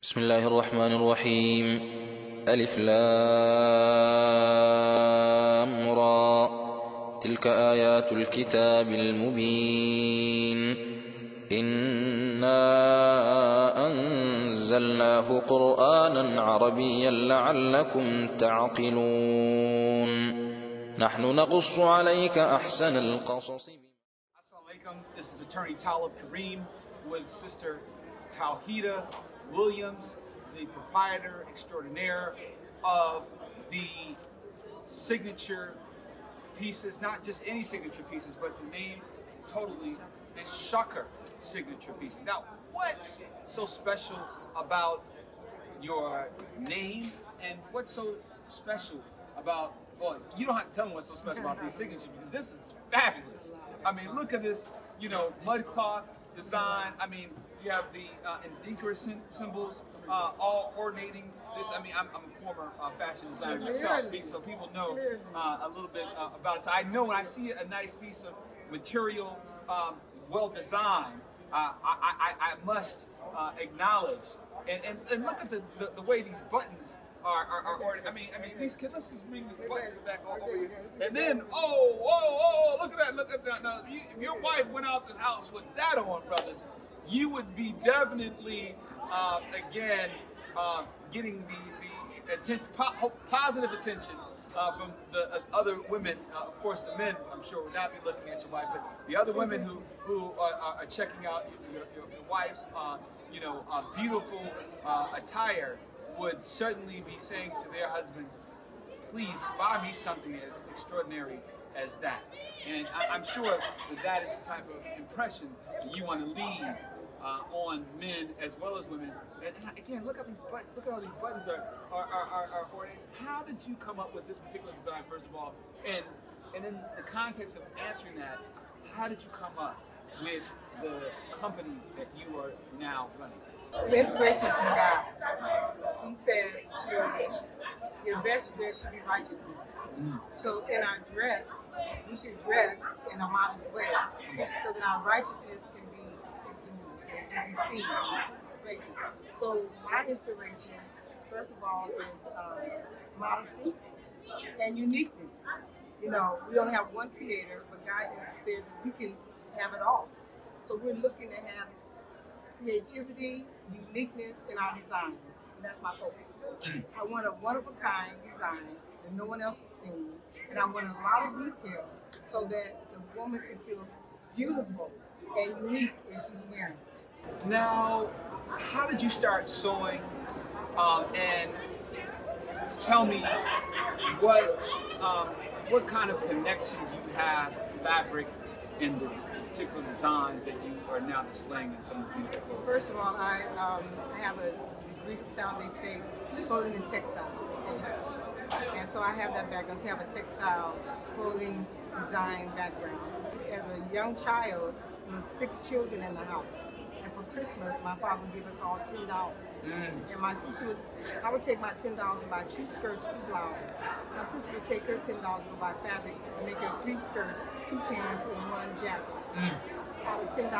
بسم الله الرحمن الرحيم. ألف لام را تلك آيات الكتاب المبين إنا أنزلناه قرآنا عربيا لعلكم تعقلون نحن نقص عليك أحسن القصص. Assalamu alaikum. This is Attorney Talib Karim with Sister Tauheedah Williams, the proprietor extraordinaire of the signature pieces, not just any signature pieces, but the name totally is Shkr signature pieces. Now, what's so special about your name, and what's so special about, well, you don't have to tell me what's so special about these signatures, because this is fabulous. I mean, look at this, mud cloth design. I mean, you have the Indinka symbols all ornating this. I mean, I'm a former fashion designer myself, so people know a little bit about it. So I know when I see a nice piece of material, well designed, I must acknowledge and look at the way these buttons are ordered. I mean, these kids. Let's just bring these buttons back all over here. And then, oh, look at that! Now, if your wife went out the house with that on, brothers, you would be definitely, again, getting the attention, positive attention from the other women. Of course, the men, I'm sure, would not be looking at your wife, but the other women who are checking out your wife's, beautiful attire would certainly be saying to their husbands, please buy me something as extraordinary as that. And I'm sure that is the type of impression that you want to leave on men as well as women. And again, look at these buttons. Look at how these buttons are ordered. How did you come up with this particular design, first of all? And in the context of answering that, how did you come up with the company that you are now running? The inspiration is from God. He says your best dress should be righteousness. So in our dress, we should dress in a modest way so that our righteousness can be exuded and be seen, displayed. So my inspiration, first of all, is modesty and uniqueness. We only have one creator, but God has said that we can have it all. So we're looking to have creativity, uniqueness in our design. And that's my focus. I want a one-of-a-kind design that no one else has seen. And I want a lot of detail so that the woman can feel beautiful and unique as she's wearing it. Now, how did you start sewing? And tell me what kind of connections you have with fabric and the particular designs that you are now displaying in some of the beautiful clothes. First of all, I have a degree from San Jose State, clothing and textiles education. And so I have that background. So I have a textile clothing design background. As a young child, there were 6 children in the house. And for Christmas, my father would give us all $10. And my sister I would take my $10 and buy 2 skirts, 2 blouses. My sister would take her $10 and go buy fabric and make her 3 skirts, 2 pants, and 1 jacket out of $10.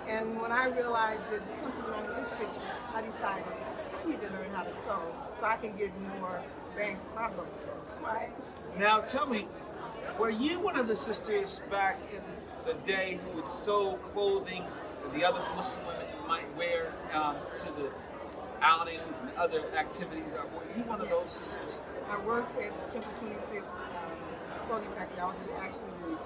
And when I realized that something wrong with this picture, I decided I need to learn how to sew so I can get more bang for my buck. Right? Now tell me, were you one of the sisters back in the day who would sew clothing that the other Muslim women might wear to the outings and other activities? Were you one of those sisters? I worked at Temple 26 clothing factory. I was actually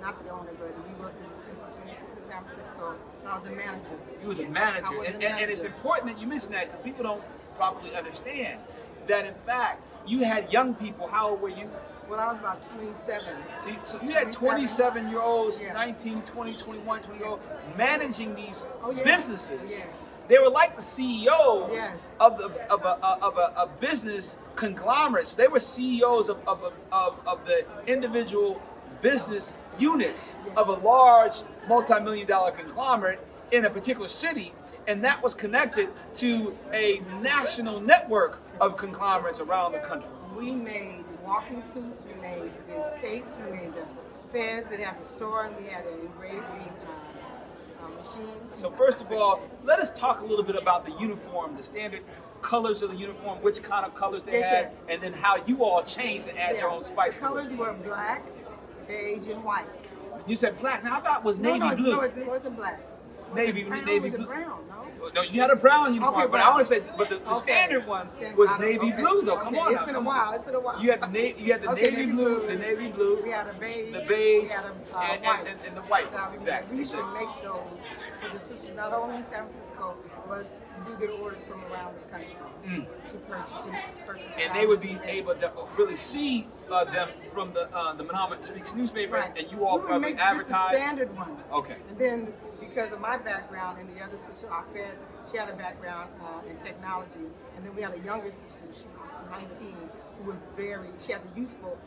not the owner, but we worked at Temple 26 in San Francisco. I was the manager. You were the manager. And it's important that you mention that because people don't properly understand that, in fact, you had young people. How old were you? Well, I was about 27. So you had 27-year-olds, 19, 20, 21, 20-year-olds managing these businesses. Yes. They were like the CEOs of a business conglomerate. So they were CEOs of the individual business units of a large multi-million-dollar conglomerate in a particular city, and that was connected to a national network of conglomerates around the country. We made walking suits, we made the capes, we made the fez that had the store, and we had an engraving machine. So first of all, let us talk a little bit about the uniform, the standard colors of the uniform, which kind of colors they had, and then how you all changed and add your own spice. The colors were black, beige, and white. You said black. Now I thought it was navy blue. No, it wasn't black. Navy blue. Brown, no, you had a brown uniform, but I want to say, but the standard one was navy blue, though. Come on, it's been a while. It's been a while. You had the navy blue, the navy blue. We had a beige. The beige. We had a white. And the white ones, exactly. We used to make those for the sisters, not only in San Francisco, but we do get orders from around the country to purchase. And they would be able to really see them from the Muhammad Speaks newspaper, and you all probably advertise. Just the standard ones. Okay. And then, because of my background and the other sister, our Fed, she had a background in technology, and then we had a younger sister, she was 19, who was she had the youthful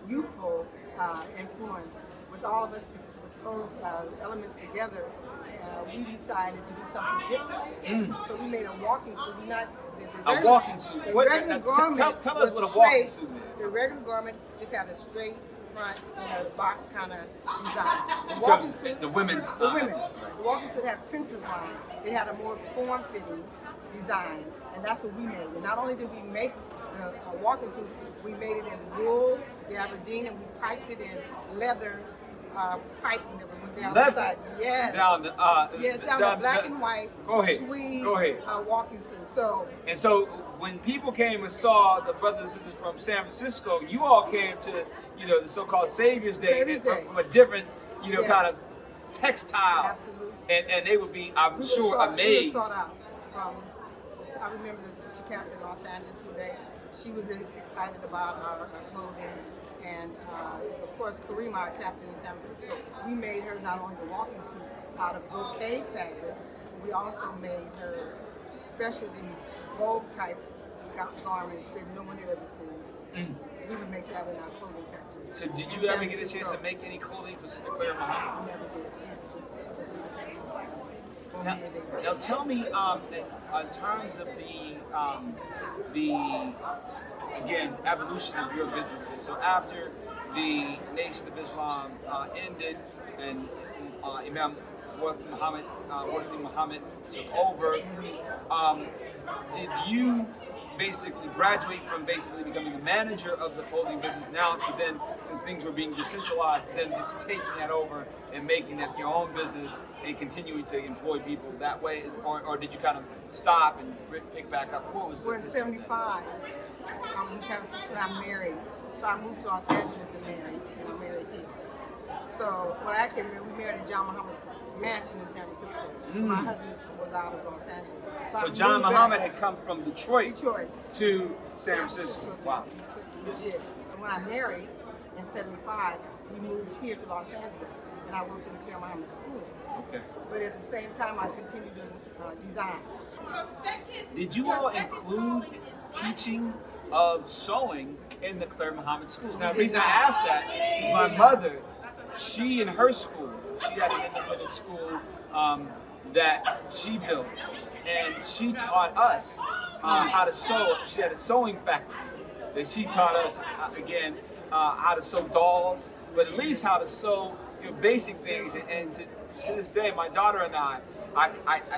influence. With all of us, with those elements together, we decided to do something different. So we made a walking suit. A walking suit. The regular garment tell us what a walking suit is. The regular garment just had a straight front and a box kind of design. The walking suit, the women's. The walking suit had princess line. It had a more form-fitting design, and that's what we made. And not only did we make the walking suit, we made it in wool, the Aberdeen, and we piped it in leather piping that went down the side. Yes. Down the down the black and white tweed walking suit. So when people came and saw the brothers and sisters from San Francisco, you all came to the so-called Savior's Day, from a different kind of textile. Absolutely. And they would be, I'm sure, amazed. We were sought out from, I remember the sister captain in Los Angeles one day. She was excited about our clothing. And of course, Karim, our captain in San Francisco, we made her not only the walking suit out of brocade fabrics, but we also made her specialty Vogue type garments that no one had ever seen. We would make that in our clothing factory. So did you ever get a chance to make any clothing for Sister Khalilah Muhammad? I never did. Now tell me, in terms of the again, evolution of your businesses. So after the Nation of Islam ended and Imam Mtii Muhammad took over, did you basically graduate from basically becoming the manager of the clothing business now to then, since things were being decentralized, then just taking that over and making that your own business and continuing to employ people that way? Or did you kind of stop and pick back up? What was We're in 75. I was in San Francisco when I married. So I moved to Los Angeles and I married here. So, well, actually, we married in Jamil Muhammad's mansion in San Francisco. My husband was out of Los Angeles. So Jamil Muhammad had come from Detroit to San Francisco. Wow. And when I married in 75, we moved here to Los Angeles, and I worked in the Shkr Muhammad schools. Okay. But at the same time, I continued to design. Did you all include teaching of sewing in the Shkr Muhammad schools? Now, the reason I asked that is my mother, she in her school, she had an independent school that she built, and she taught us how to sew. She had a sewing factory that she taught us, again, how to sew dolls, but at least how to sew basic things. And to this day, my daughter and I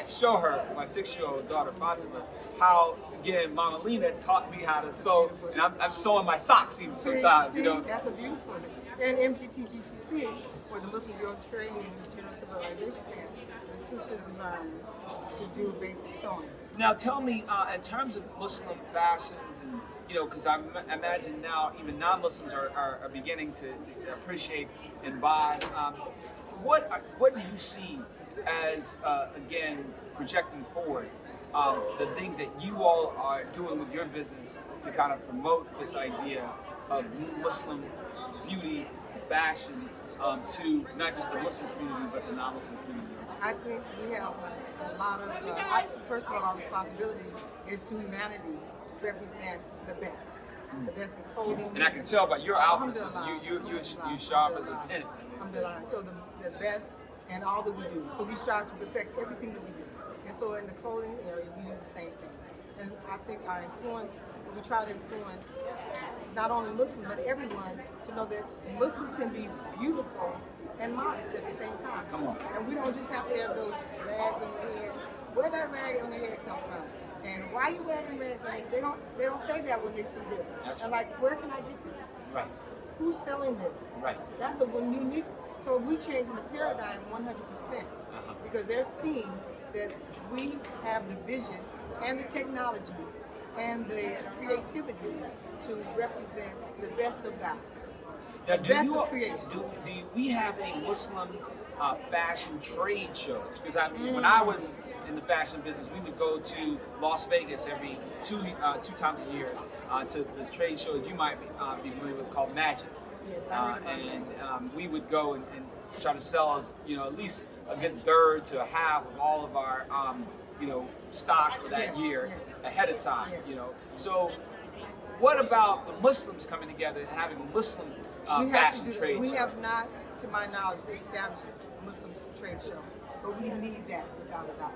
show her, my 6-year-old daughter Fatimah, how, again, Mama Lena taught me how to sew, and I'm sewing my socks even sometimes. See, that's a beautiful thing. And MGTGCC, or the Muslim Girl Training General Civilization Camp, the sisters learn to do basic sewing. Now tell me, in terms of Muslim fashions, and because I imagine now even non-Muslims are beginning to appreciate and buy. What do you see as again projecting forward the things that you all are doing with your business to kind of promote this idea of Muslim beauty, fashion, to not just the Muslim community but the non-Muslim community? I think we have a lot of, first of all, our responsibility is to humanity to represent the best in clothing. And I can tell by your outfits, you sharp as a pen. So the best in all that we do. So we strive to perfect everything that we do. And so in the clothing area, we do the same thing. and I think our influence, we try to influence not only Muslims, but everyone to know that Muslims can be beautiful and modest at the same time. Come on. And we don't just have to have those rags on your head. Where that rag on your head come from? And why you wearing rags on your head? They don't say that when they see this. That's and right. like, where can I get this? Right. Who's selling this? Right. That's a unique. So we changing the paradigm 100% because they're seeing that we have the vision and the technology and the creativity to represent the best of God. Now, the best of creation. Do we have any Muslim fashion trade shows? Because when I was in the fashion business, we would go to Las Vegas every two times a year to this trade show that you might be familiar with called Masjid. Yes, I remember. And we would go and try to sell us, at least a good third to a half of all of our, stock for that year ahead of time. So what about the Muslims coming together and having a Muslim fashion trade show? We have not, to my knowledge, established Muslim trade shows, but we need that without a doubt.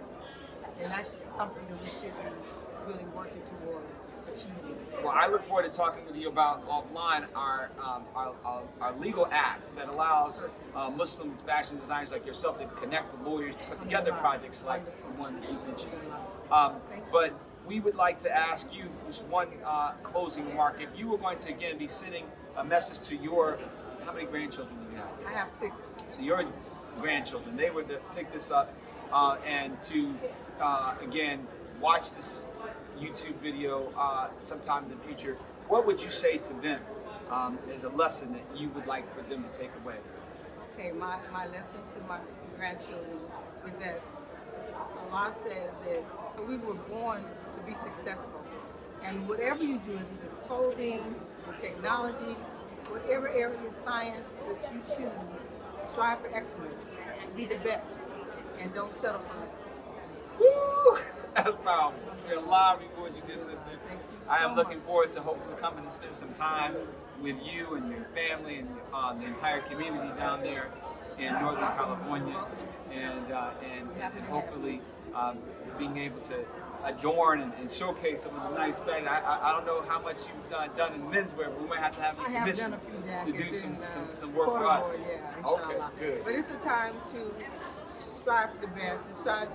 And that's something that we should be really working towards achieving. Well, I look forward to talking with you about offline our legal act that allows Muslim fashion designers like yourself to connect with lawyers to put together projects like the one that you mentioned. But we would like to ask you just one closing remark. If you were going to again be sending a message to your, how many grandchildren do you have? I have 6. So your grandchildren, they were to pick this up and to again watch this YouTube video sometime in the future, what would you say to them as a lesson that you would like for them to take away? Okay, my lesson to my grandchildren is that Allah says that we were born to be successful. And whatever you do, if it's in clothing, in technology, whatever area of science that you choose, strive for excellence. Be the best and don't settle for less. Woo! That's powerful. You're a lot of reward you did, sister. Thank you so I am looking much. forward to hopefully coming and spend some time with you and your family and the entire community down there in Northern California, and hopefully being able to adorn and showcase some of the nice things. I don't know how much you've done in menswear, but we might have to have you permission to do some work for us. Yeah, okay, good. But it's a time to strive for the best and strive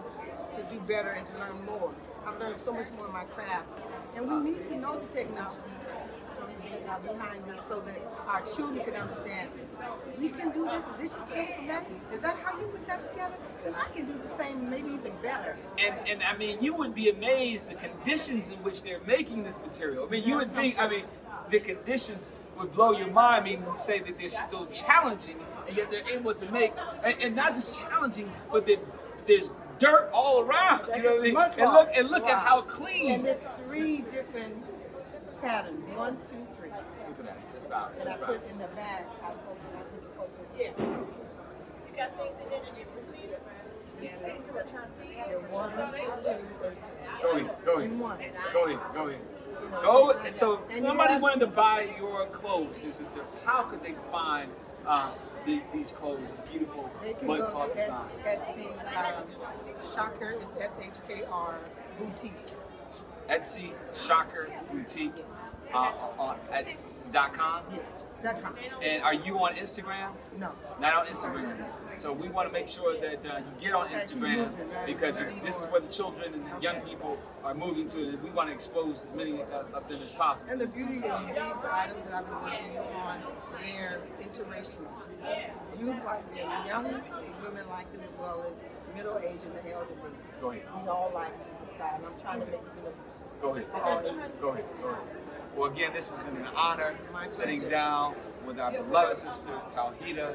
to do better and to learn more. I've learned so much more in my craft, and we need to know the technology behind this so that our children can understand we can do this. If this just came from that, is that how you put that together? Then I can do the same, maybe even better. And I mean, you would be amazed the conditions in which they're making this material. I mean, you would think, the conditions would blow your mind. I mean, say that they're still challenging, and yet they're able to make, and not just challenging, but there's dirt all around. You know what I mean? And look at how clean. And there's 3 different patterns. 1, 2, 3. Look at that. That's about. And I put in the bag. I put focus. Yeah. You got things in there that you can see. Yeah. 1, 2, 3. Go ahead. Go. So if somebody wanted to buy your clothes, your sister, how could they find these clothes, this beautiful blood cloth design? Etsy, Shkr is SHKR Boutique. Etsy, Shkr Boutique, at .com? Yes, .com. And are you on Instagram? No. Not on Instagram. So we want to make sure that you get on Instagram because this is where the children and the young people are moving to, and we want to expose as many of them as possible. And the beauty of these items that I've been working on, they're interracial. Youth like them, young women like them as well as middle-aged and the elderly. Go ahead. We all like the style, and I'm trying to make it universal. Go ahead. Well, again, this has been an honor sitting down with our beloved sister, Tauheedah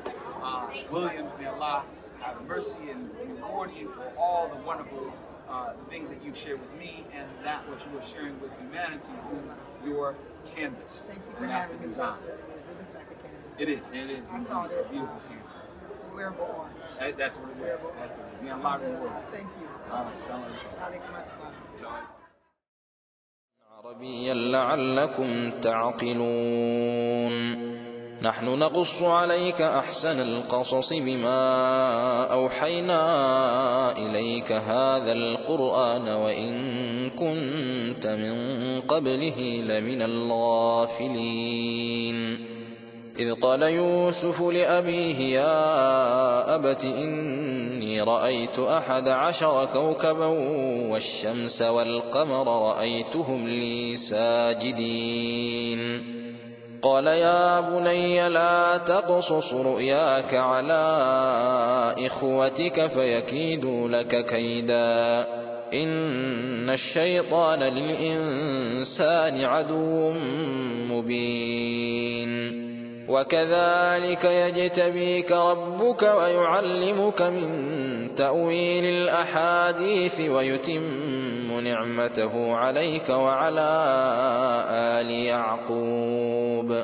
Williams. May Allah have mercy and reward you for all the wonderful things that you've shared with me and that which you are sharing with humanity through your canvas. Thank you for having me. Design. It is indeed a beautiful canvas. Wearable art. That's what it is. That's what it is. May Allah reward you. Thank you. All right, salam alaikum. عربيا لعلكم تعقلون نحن نقص عليك أحسن القصص بما أوحينا إليك هذا القرآن وإن كنت من قبله لمن الغافلين. إذ قال يوسف لأبيه يا أبت إني رأيت 11 كوكبا والشمس والقمر رأيتهم لي ساجدين. قال يا بني لا تقصص رؤياك على إخوتك فيكيدوا لك كيدا إن الشيطان للإنسان عدو مبين. وكذلك يجتبيك ربك ويعلمك من تأويل الأحاديث ويتم نعمته عليك وعلى آل يعقوب